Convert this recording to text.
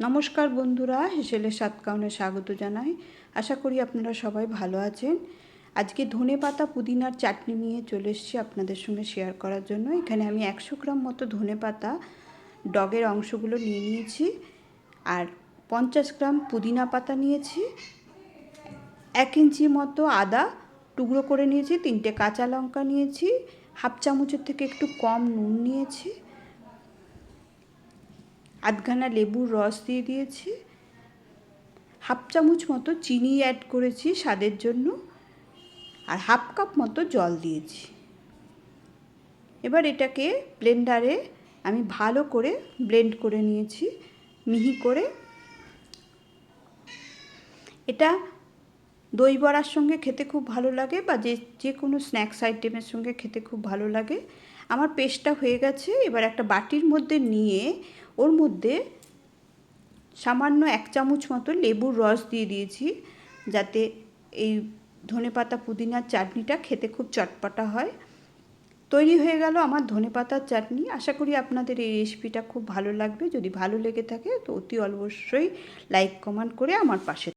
নমস্কার বন্ধুরা, হেসেলের সাতকাউনে স্বাগত জানাই। আশা করি আপনারা সবাই ভালো আছেন। আজকে ধনেপাতা পুদিনার চাটনি নিয়ে চলে এসেছি আপনাদের সঙ্গে শেয়ার করার জন্য। এখানে আমি 100 গ্রাম মতো ধনেপাতা ডগের অংশগুলো নিয়ে নিয়েছি, আর 50 গ্রাম পুদিনা পাতা নিয়েছি, 1 ইঞ্চি মতো আদা টুকরো করে নিয়েছি, 3টে কাঁচা লঙ্কা নিয়েছি, হাফ চামচের থেকে একটু কম নুন নিয়েছি, আধখানা লেবুর রস দিয়ে দিয়েছি, হাফ চামচ মতো চিনি অ্যাড করেছি স্বাদের জন্য, আর হাফ কাপ মতো জল দিয়েছি। এবার এটাকে ব্লেন্ডারে আমি ভালো করে ব্লেন্ড করে নিয়েছি, মিহি করে। এটা দই বড়ার সঙ্গে খেতে খুব ভালো লাগে, বা যে কোনো স্ন্যাক্স আইটেমের সঙ্গে খেতে খুব ভালো লাগে। আমার পেস্টটা হয়ে গেছে। এবার একটা বাটির মধ্যে নিয়ে ওর মধ্যে সামান্য 1 চামচ মতো লেবুর রস দিয়ে দিয়েছি, যাতে এই ধনেপাতা পুদিনার চাটনিটা খেতে খুব চটপটা হয়। তৈরি হয়ে গেল আমার ধনেপাতার চাটনি। আশা করি আপনাদের এই রেসিপিটা খুব ভালো লাগবে। যদি ভালো লেগে থাকে তো অতি অবশ্যই লাইক কমেন্ট করে আমার পাশে